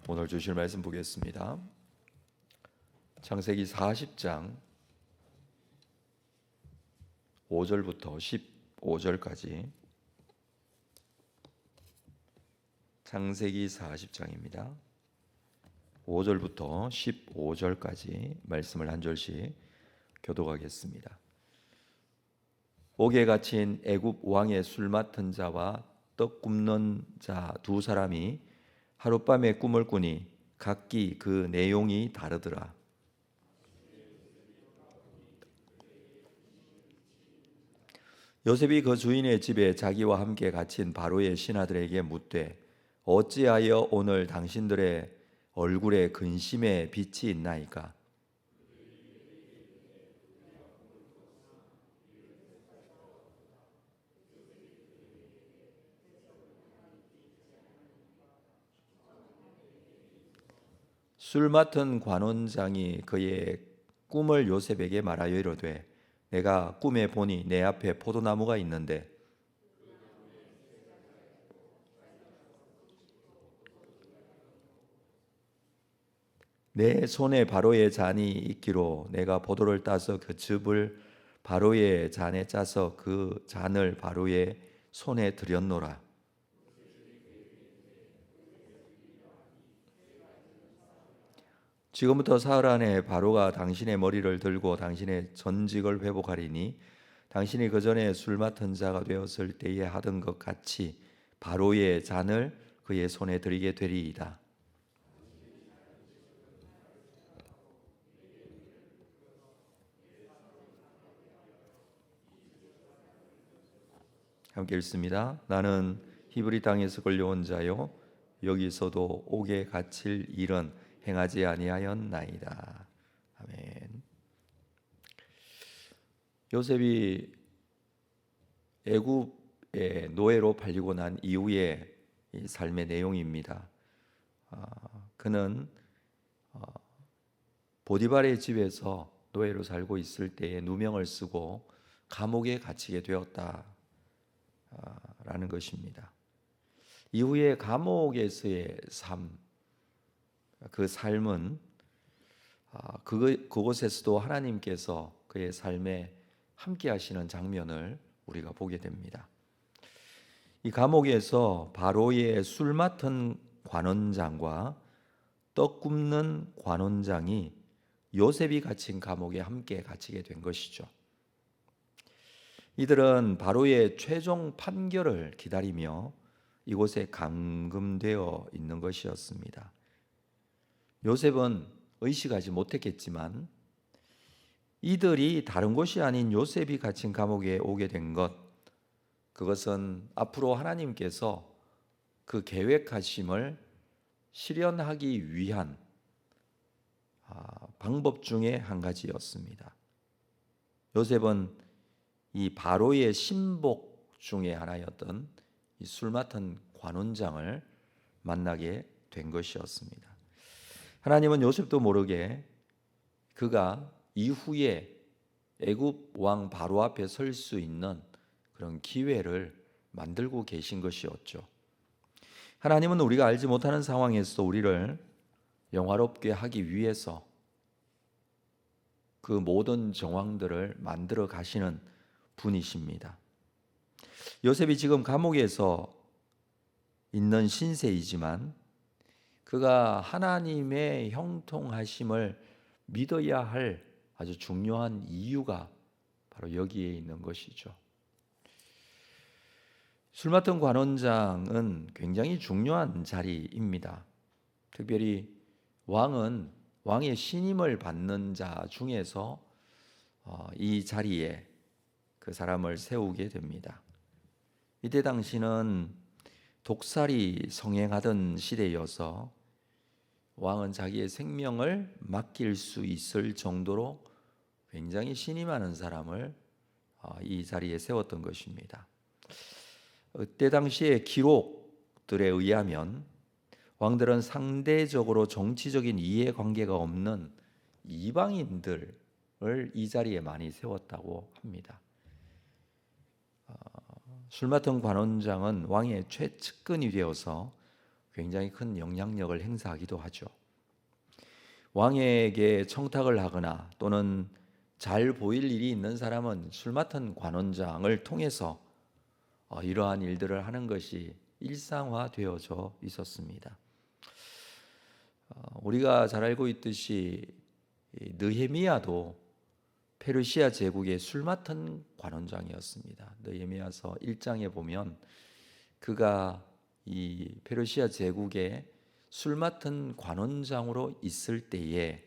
오늘 주실 말씀 보겠습니다. 창세기 40장 5절부터 15절까지 창세기 40장입니다. 5절부터 15절까지 말씀을 한 절씩 교독하겠습니다. 옥에 갇힌 애굽 왕의 술 맡은 자와 떡 굽는 자 두 사람이 하룻밤에 꿈을 꾸니 각기 그 내용이 다르더라. 요셉이 그 주인의 집에 자기와 함께 갇힌 바로의 신하들에게 묻되 어찌하여 오늘 당신들의 얼굴에 근심의 빛이 있나이까? 술 맡은 관원장이 그의 꿈을 요셉에게 말하여 이르되 내가 꿈에 보니 내 앞에 포도나무가 있는데 내 손에 바로의 잔이 있기로 내가 포도를 따서 그 즙을 바로의 잔에 짜서 그 잔을 바로의 손에 들였노라. 지금부터 사흘 안에 바로가 당신의 머리를 들고 당신의 전직을 회복하리니 당신이 그 전에 술 맡은 자가 되었을 때에 하던 것 같이 바로의 잔을 그의 손에 들이게 되리이다. 함께 읽습니다. 나는 히브리 땅에서 끌려온 자요 여기서도 옥에 갇힐 일은 행하지 아니하였나이다. 아멘. 요셉이 애굽의 노예로 팔리고 난 이후의 이 삶의 내용입니다. 그는 보디발의 집에서 노예로 살고 있을 때에 누명을 쓰고 감옥에 갇히게 되었다라는 것입니다. 이후에 감옥에서의 삶, 그 삶은 그곳에서도 하나님께서 그의 삶에 함께 하시는 장면을 우리가 보게 됩니다. 이 감옥에서 바로의 술 맡은 관원장과 떡 굽는 관원장이 요셉이 갇힌 감옥에 함께 갇히게 된 것이죠. 이들은 바로의 최종 판결을 기다리며 이곳에 감금되어 있는 것이었습니다. 요셉은 의식하지 못했겠지만 이들이 다른 곳이 아닌 요셉이 갇힌 감옥에 오게 된 것, 그것은 앞으로 하나님께서 그 계획하심을 실현하기 위한 방법 중에 한 가지였습니다. 요셉은 이 바로의 신복 중에 하나였던 이 술 맡은 관원장을 만나게 된 것이었습니다. 하나님은 요셉도 모르게 그가 이후에 애굽 왕 바로 앞에 설 수 있는 그런 기회를 만들고 계신 것이었죠. 하나님은 우리가 알지 못하는 상황에서 우리를 영화롭게 하기 위해서 그 모든 정황들을 만들어 가시는 분이십니다. 요셉이 지금 감옥에서 있는 신세이지만 그가 하나님의 형통하심을 믿어야 할 아주 중요한 이유가 바로 여기에 있는 것이죠. 술 맡은 관원장은 굉장히 중요한 자리입니다. 특별히 왕의 신임을 받는 자 중에서 이 자리에 그 사람을 세우게 됩니다. 이때 당시는 독살이 성행하던 시대여서 왕은 자기의 생명을 맡길 수 있을 정도로 굉장히 신임하는 사람을 이 자리에 세웠던 것입니다. 그때 당시의 기록들에 의하면 왕들은 상대적으로 정치적인 이해관계가 없는 이방인들을 이 자리에 많이 세웠다고 합니다. 술 맡은 관원장은 왕의 최측근이 되어서 굉장히 큰 영향력을 행사하기도 하죠. 왕에게 청탁을 하거나 또는 잘 보일 일이 있는 사람은 술 맡은 관원장을 통해서 이러한 일들을 하는 것이 일상화되어져 있었습니다. 우리가 잘 알고 있듯이 느헤미야도 페르시아 제국의 술 맡은 관원장이었습니다. 느헤미야서 1장에 보면 그가 이 페르시아 제국의 술 맡은 관원장으로 있을 때에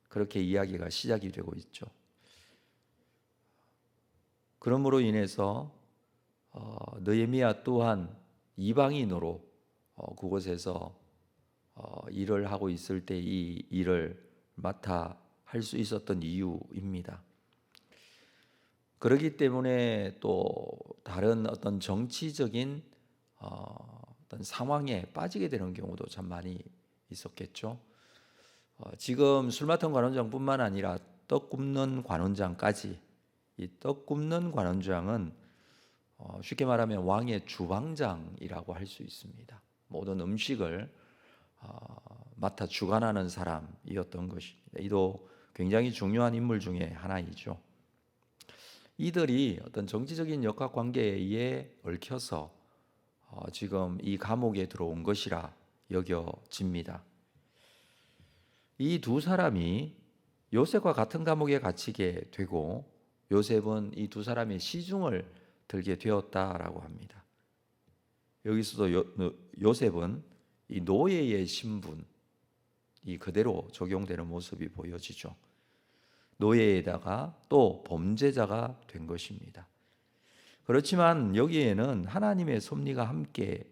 그렇게 이야기가 시작이 되고 있죠. 그러므로 인해서 느헤미야 또한 이방인으로 그곳에서 일을 하고 있을 때 이 일을 맡아 할 수 있었던 이유입니다. 그렇기 때문에 또 다른 어떤 정치적인 어떤 상황에 빠지게 되는 경우도 참 많이 있었겠죠. 지금 술 맡은 관원장뿐만 아니라 떡 굽는 관원장까지, 이 떡 굽는 관원장은 쉽게 말하면 왕의 주방장이라고 할 수 있습니다. 모든 음식을 맡아 주관하는 사람이었던 것입니다. 이도 굉장히 중요한 인물 중에 하나이죠. 이들이 어떤 정치적인 역학관계에 의해 얽혀서 지금 이 감옥에 들어온 것이라 여겨집니다. 이 두 사람이 요셉과 같은 감옥에 갇히게 되고 요셉은 이 두 사람의 시중을 들게 되었다라고 합니다. 여기서도 요셉은 이 노예의 신분이 그대로 적용되는 모습이 보여지죠. 노예에다가 또 범죄자가 된 것입니다. 그렇지만 여기에는 하나님의 섭리가 함께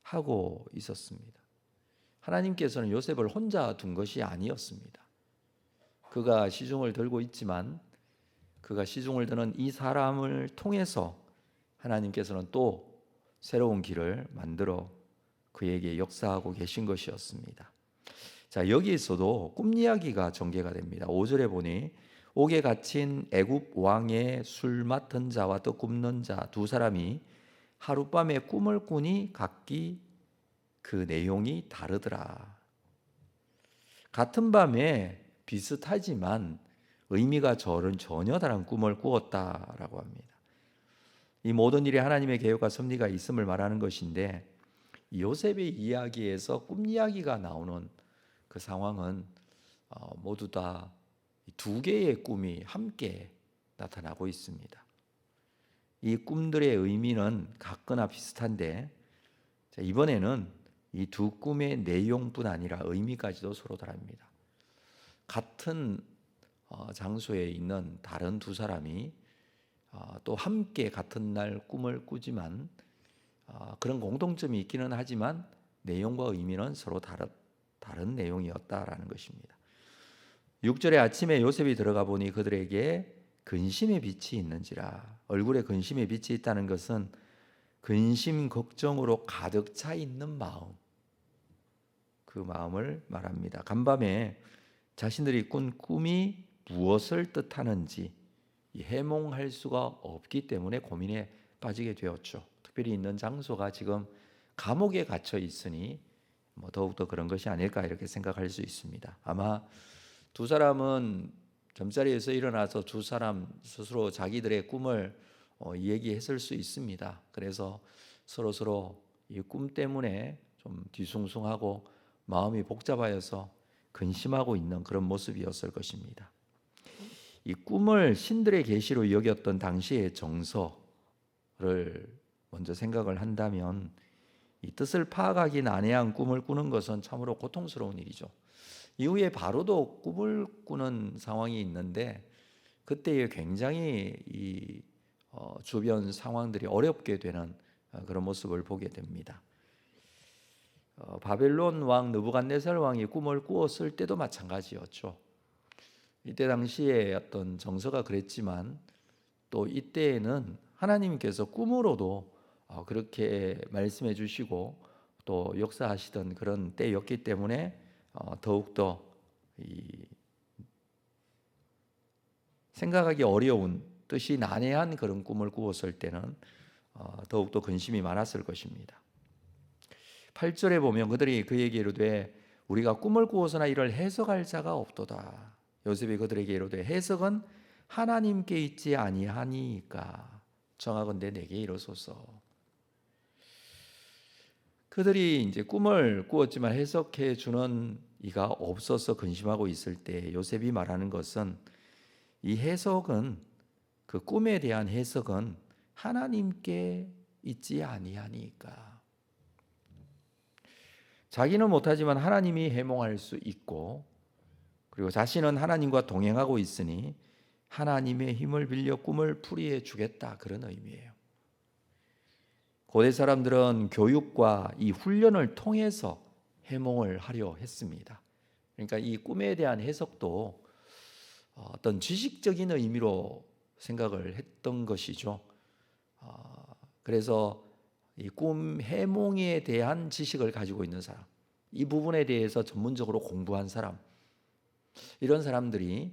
하고 있었습니다. 하나님께서는 요셉을 혼자 둔 것이 아니었습니다. 그가 시중을 들고 있지만 그가 시중을 드는 이 사람을 통해서 하나님께서는 또 새로운 길을 만들어 그에게 역사하고 계신 것이었습니다. 자, 여기에서도 꿈 이야기가 전개가 됩니다. 5절에 보니 옥에 갇힌 애굽 왕의 술 맡은 자와 떡 굽는 자 두 사람이 하룻밤에 꿈을 꾸니 각기 그 내용이 다르더라. 같은 밤에 비슷하지만 의미가 전혀 다른 꿈을 꾸었다라고 합니다. 이 모든 일에 하나님의 계획과 섭리가 있음을 말하는 것인데 요셉의 이야기에서 꿈 이야기가 나오는 그 상황은 모두 다 두 개의 꿈이 함께 나타나고 있습니다. 이 꿈들의 의미는 같거나 비슷한데 이번에는 이 두 꿈의 내용뿐 아니라 의미까지도 서로 다릅니다. 같은 장소에 있는 다른 두 사람이 또 함께 같은 날 꿈을 꾸지만 그런 공통점이 있기는 하지만 내용과 의미는 서로 다른 내용이었다라는 것입니다. 6절에 아침에 요셉이 들어가 보니 그들에게 근심의 빛이 있는지라. 얼굴에 근심의 빛이 있다는 것은 근심 걱정으로 가득 차 있는 마음, 그 마음을 말합니다. 간밤에 자신들이 꾼 꿈이 무엇을 뜻하는지 해몽할 수가 없기 때문에 고민에 빠지게 되었죠. 특별히 있는 장소가 지금 감옥에 갇혀 있으니 더욱더 그런 것이 아닐까 이렇게 생각할 수 있습니다. 아마 두 사람은 잠자리에서 일어나서 두 사람 스스로 자기들의 꿈을 얘기했을 수 있습니다. 그래서 서로 이 꿈 때문에 좀 뒤숭숭하고 마음이 복잡하여서 근심하고 있는 그런 모습이었을 것입니다. 이 꿈을 신들의 계시로 여겼던 당시의 정서를 먼저 생각을 한다면 이 뜻을 파악하기 난해한 꿈을 꾸는 것은 참으로 고통스러운 일이죠. 이후에 바로도 꿈을 꾸는 상황이 있는데 그때에 굉장히 이 주변 상황들이 어렵게 되는 그런 모습을 보게 됩니다. 바벨론 왕 느부갓네살 왕이 꿈을 꾸었을 때도 마찬가지였죠. 이때 당시에 어떤 정서가 그랬지만 또 이때에는 하나님께서 꿈으로도 그렇게 말씀해 주시고 또 역사하시던 그런 때였기 때문에 더욱더 생각하기 어려운 뜻이 난해한 그런 꿈을 꾸었을 때는 더욱더 근심이 많았을 것입니다. 8절에 보면 그들이 그에게 이르되 우리가 꿈을 꾸어서나 이를 해석할 자가 없도다. 요셉이 그들에게 이르되 해석은 하나님께 있지 아니하니까 정하건대 내게 이르소서. 그들이 이제 꿈을 꾸었지만 해석해 주는 이가 없어서 근심하고 있을 때 요셉이 말하는 것은 이 해석은 그 꿈에 대한 해석은 하나님께 있지 아니하니까. 자기는 못하지만 하나님이 해몽할 수 있고 그리고 자신은 하나님과 동행하고 있으니 하나님의 힘을 빌려 꿈을 풀이해 주겠다 그런 의미예요. 고대 사람들은 교육과 이 훈련을 통해서 해몽을 하려 했습니다. 그러니까 이 꿈에 대한 해석도 어떤 지식적인 의미로 생각을 했던 것이죠. 그래서 이 꿈 해몽에 대한 지식을 가지고 있는 사람, 이 부분에 대해서 전문적으로 공부한 사람, 이런 사람들이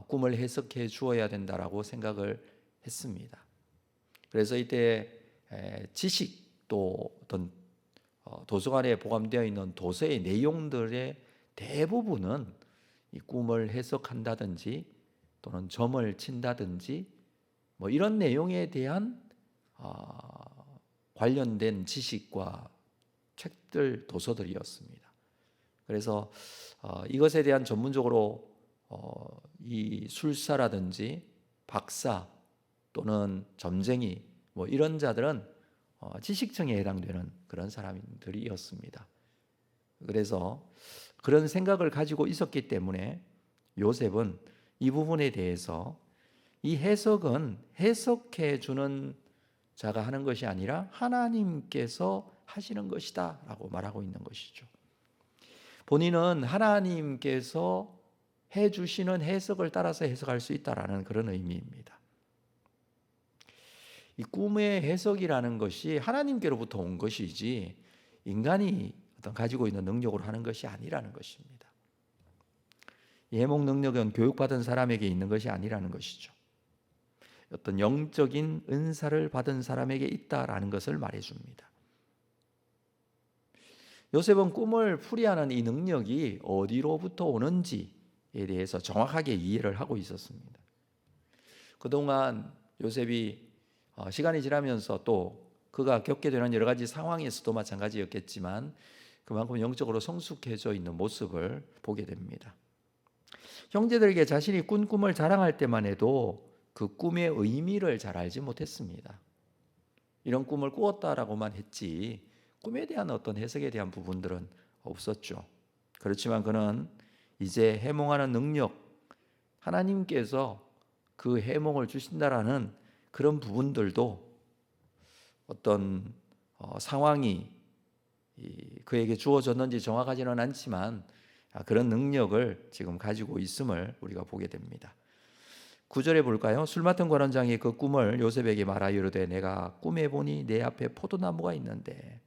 꿈을 해석해 주어야 된다라고 생각을 했습니다. 그래서 이때 지식 또 어떤 도서관에 보관되어 있는 도서의 내용들의 대부분은 이 꿈을 해석한다든지 또는 점을 친다든지 뭐 이런 내용에 대한 관련된 지식과 책들, 도서들이었습니다. 그래서 이것에 대한 전문적으로 이 술사라든지 박사 또는 점쟁이 뭐 이런 자들은 지식층에 해당되는 그런 사람들이었습니다. 그래서 그런 생각을 가지고 있었기 때문에 요셉은 이 부분에 대해서 이 해석은 해석해 주는 자가 하는 것이 아니라 하나님께서 하시는 것이다 라고 말하고 있는 것이죠. 본인은 하나님께서 해주시는 해석을 따라서 해석할 수 있다라는 그런 의미입니다. 이 꿈의 해석이라는 것이 하나님께로부터 온 것이지 인간이 어떤 가지고 있는 능력으로 하는 것이 아니라는 것입니다. 이 해몽 능력은 교육받은 사람에게 있는 것이 아니라는 것이죠. 어떤 영적인 은사를 받은 사람에게 있다라는 것을 말해줍니다. 요셉은 꿈을 풀이하는 이 능력이 어디로부터 오는지에 대해서 정확하게 이해를 하고 있었습니다. 그동안 요셉이 시간이 지나면서 또 그가 겪게 되는 여러 가지 상황에서도 마찬가지였겠지만 그만큼 영적으로 성숙해져 있는 모습을 보게 됩니다. 형제들에게 자신이 꾼 꿈을 자랑할 때만 해도 그 꿈의 의미를 잘 알지 못했습니다. 이런 꿈을 꾸었다라고만 했지 꿈에 대한 어떤 해석에 대한 부분들은 없었죠. 그렇지만 그는 이제 해몽하는 능력, 하나님께서 그 해몽을 주신다라는 그런 부분들도 어떤 상황이 그에게 주어졌는지 정확하지는 않지만 그런 능력을 지금 가지고 있음을 우리가 보게 됩니다. 9절에 볼까요? 술 맡은 관원장이 그 꿈을 요셉에게 말하여 이르되 내가 꿈에 보니 내 앞에 포도나무가 있는데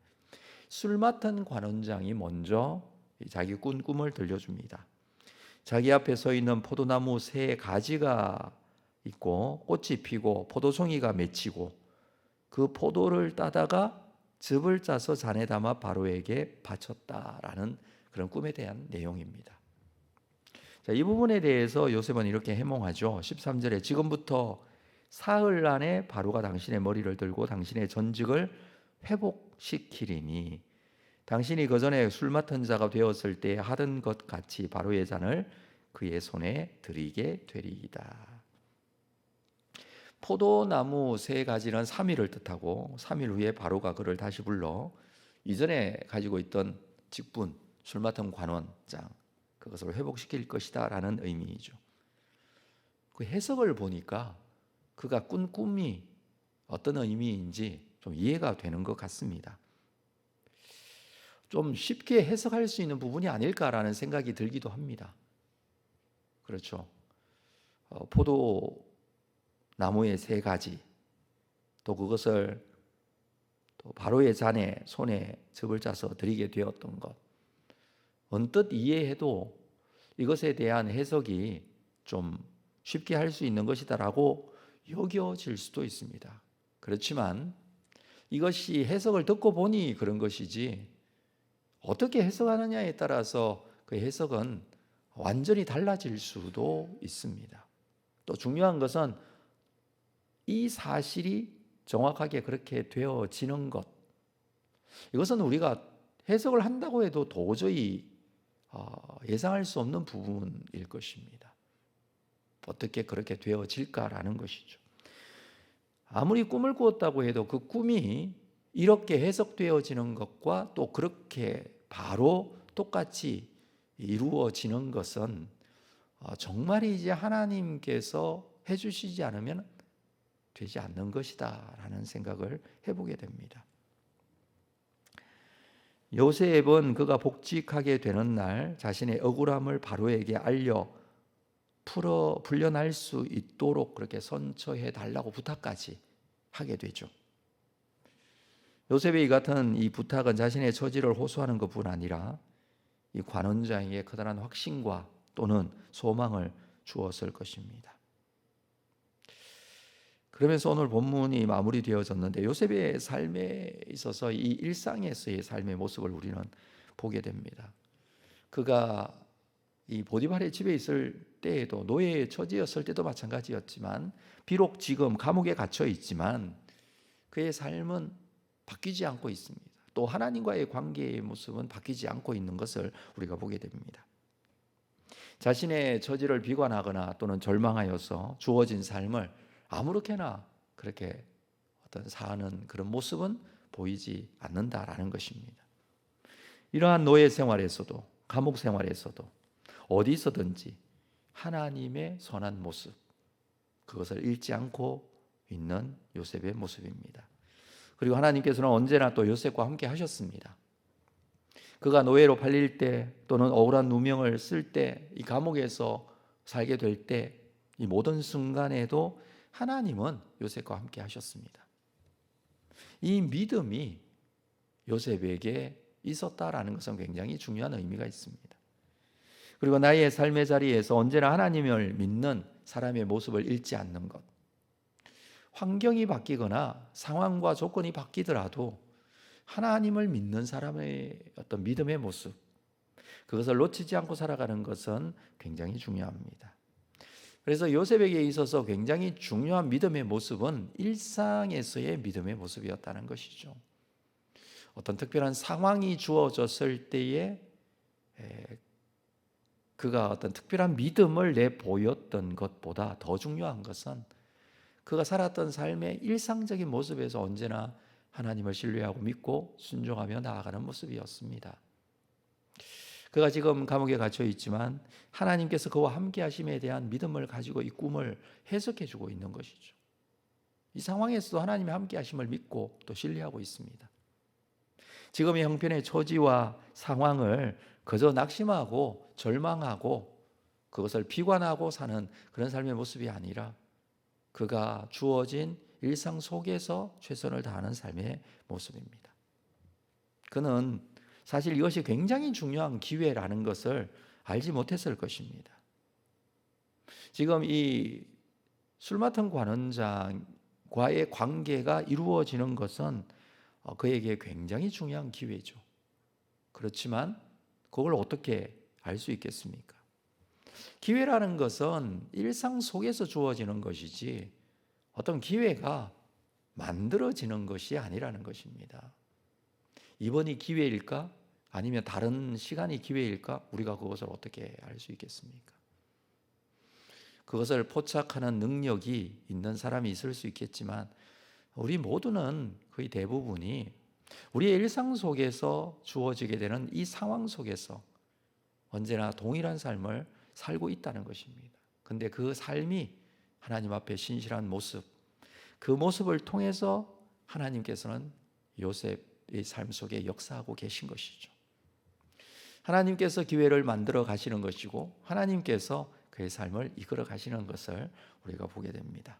술 맡은 관원장이 먼저 자기 꾼 꿈을 들려줍니다. 자기 앞에 서 있는 포도나무 3가지가 있고 꽃이 피고 포도송이가 맺히고 그 포도를 따다가 즙을 짜서 잔에 담아 바로에게 바쳤다라는 그런 꿈에 대한 내용입니다. 자, 이 부분에 대해서 요셉은 이렇게 해몽하죠. 13절에 지금부터 사흘 안에 바로가 당신의 머리를 들고 당신의 전직을 회복시키리니 당신이 그전에 술 맡은 자가 되었을 때 하던 것 같이 바로의 잔을 그의 손에 드리게 되리이다. 포도나무 3가지는 3일을 뜻하고 3일 후에 바로가 그를 다시 불러 이전에 가지고 있던 직분, 술 맡은 관원장 그것을 회복시킬 것이다 라는 의미이죠. 그 해석을 보니까 그가 꾼 꿈이 어떤 의미인지 좀 이해가 되는 것 같습니다. 좀 쉽게 해석할 수 있는 부분이 아닐까라는 생각이 들기도 합니다. 그렇죠. 포도나무의 3가지 또 그것을 또 바로의 잔에 손에 즙을 짜서 드리게 되었던 것 언뜻 이해해도 이것에 대한 해석이 좀 쉽게 할 수 있는 것이다라고 여겨질 수도 있습니다. 그렇지만 이것이 해석을 듣고 보니 그런 것이지 어떻게 해석하느냐에 따라서 그 해석은 완전히 달라질 수도 있습니다. 또 중요한 것은 이 사실이 정확하게 그렇게 되어지는 것, 이것은 우리가 해석을 한다고 해도 도저히 예상할 수 없는 부분일 것입니다. 어떻게 그렇게 되어질까라는 것이죠. 아무리 꿈을 꾸었다고 해도 그 꿈이 이렇게 해석되어지는 것과 또 그렇게 바로 똑같이 이루어지는 것은 정말 이제 하나님께서 해주시지 않으면 되지 않는 것이다 라는 생각을 해보게 됩니다. 요셉은 그가 복직하게 되는 날 자신의 억울함을 바로에게 알려 풀려날 수 있도록 그렇게 선처해 달라고 부탁까지 하게 되죠. 요셉의 이 같은 이 부탁은 자신의 처지를 호소하는 것뿐 아니라 이 관원장에게 커다란 확신과 또는 소망을 주었을 것입니다. 그러면서 오늘 본문이 마무리되어졌는데 요셉의 삶에 있어서 이 일상에서의 삶의 모습을 우리는 보게 됩니다. 그가 이 보디발의 집에 있을 때에도 노예의 처지였을 때도 마찬가지였지만 비록 지금 감옥에 갇혀 있지만 그의 삶은 바뀌지 않고 있습니다. 또 하나님과의 관계의 모습은 바뀌지 않고 있는 것을 우리가 보게 됩니다. 자신의 처지를 비관하거나 또는 절망하여서 주어진 삶을 아무렇게나 그렇게 사는 그런 모습은 보이지 않는다라는 것입니다. 이러한 노예 생활에서도 감옥 생활에서도 어디서든지 하나님의 선한 모습, 그것을 잃지 않고 있는 요셉의 모습입니다. 그리고 하나님께서는 언제나 또 요셉과 함께 하셨습니다. 그가 노예로 팔릴 때 또는 억울한 누명을 쓸 때, 이 감옥에서 살게 될 때 이 모든 순간에도 하나님은 요셉과 함께 하셨습니다. 이 믿음이 요셉에게 있었다라는 것은 굉장히 중요한 의미가 있습니다. 그리고 나의 삶의 자리에서 언제나 하나님을 믿는 사람의 모습을 잃지 않는 것. 환경이 바뀌거나 상황과 조건이 바뀌더라도 하나님을 믿는 사람의 어떤 믿음의 모습, 그것을 놓치지 않고 살아가는 것은 굉장히 중요합니다. 그래서 요셉에게 있어서 굉장히 중요한 믿음의 모습은 일상에서의 믿음의 모습이었다는 것이죠. 어떤 특별한 상황이 주어졌을 때에 그가 어떤 특별한 믿음을 내보였던 것보다 더 중요한 것은 그가 살았던 삶의 일상적인 모습에서 언제나 하나님을 신뢰하고 믿고 순종하며 나아가는 모습이었습니다. 그가 지금 감옥에 갇혀 있지만 하나님께서 그와 함께 하심에 대한 믿음을 가지고 이 꿈을 해석해 주고 있는 것이죠. 이 상황에서도 하나님의 함께 하심을 믿고 또 신뢰하고 있습니다. 지금의 형편의 처지와 상황을 그저 낙심하고 절망하고 그것을 비관하고 사는 그런 삶의 모습이 아니라 그가 주어진 일상 속에서 최선을 다하는 삶의 모습입니다. 그는 사실 이것이 굉장히 중요한 기회라는 것을 알지 못했을 것입니다. 지금 이 술 맡은 관원장과의 관계가 이루어지는 것은 그에게 굉장히 중요한 기회죠. 그렇지만 그걸 어떻게 알 수 있겠습니까? 기회라는 것은 일상 속에서 주어지는 것이지 어떤 기회가 만들어지는 것이 아니라는 것입니다. 이번이 기회일까? 아니면 다른 시간이 기회일까? 우리가 그것을 어떻게 알 수 있겠습니까? 그것을 포착하는 능력이 있는 사람이 있을 수 있겠지만 우리 모두는 거의 대부분이 우리의 일상 속에서 주어지게 되는 이 상황 속에서 언제나 동일한 삶을 살고 있다는 것입니다. 근데 그 삶이 하나님 앞에 신실한 모습, 그 모습을 통해서 하나님께서는 요셉의 삶 속에 역사하고 계신 것이죠. 하나님께서 기회를 만들어 가시는 것이고 하나님께서 그의 삶을 이끌어 가시는 것을 우리가 보게 됩니다.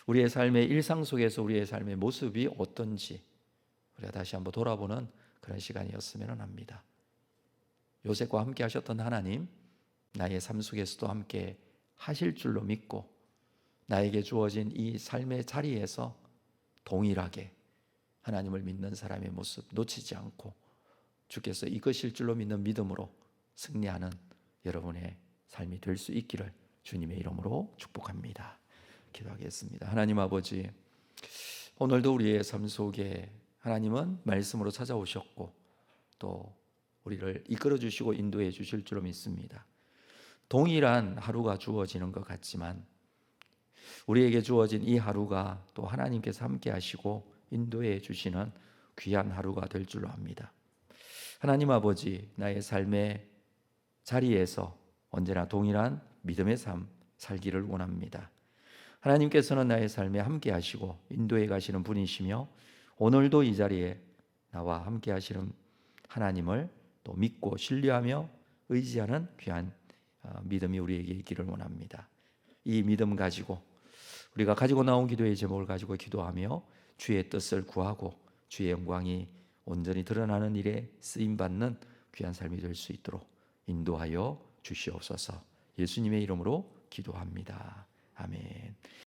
우리의 삶의 일상 속에서 우리의 삶의 모습이 어떤지 우리가 다시 한번 돌아보는 그런 시간이었으면 합니다. 요셉과 함께 하셨던 하나님, 나의 삶 속에서도 함께 하실 줄로 믿고 나에게 주어진 이 삶의 자리에서 동일하게 하나님을 믿는 사람의 모습 놓치지 않고 주께서 이것일 줄로 믿는 믿음으로 승리하는 여러분의 삶이 될 수 있기를 주님의 이름으로 축복합니다. 기도하겠습니다. 하나님 아버지, 오늘도 우리의 삶 속에 하나님은 말씀으로 찾아오셨고 또 우리를 이끌어 주시고 인도해 주실 줄로 믿습니다. 동일한 하루가 주어지는 것 같지만 우리에게 주어진 이 하루가 또 하나님께서 함께 하시고 인도해 주시는 귀한 하루가 될 줄로 압니다. 하나님 아버지, 나의 삶의 자리에서 언제나 동일한 믿음의 삶 살기를 원합니다. 하나님께서는 나의 삶에 함께 하시고 인도해 가시는 분이시며 오늘도 이 자리에 나와 함께 하시는 하나님을 또 믿고 신뢰하며 의지하는 귀한 믿음이 우리에게 있기를 원합니다. 이 믿음 가지고 우리가 가지고 나온 기도의 제목을 가지고 기도하며 주의 뜻을 구하고 주의 영광이 온전히 드러나는 일에 쓰임받는 귀한 삶이 될 수 있도록 인도하여 주시옵소서. 예수님의 이름으로 기도합니다. 아멘.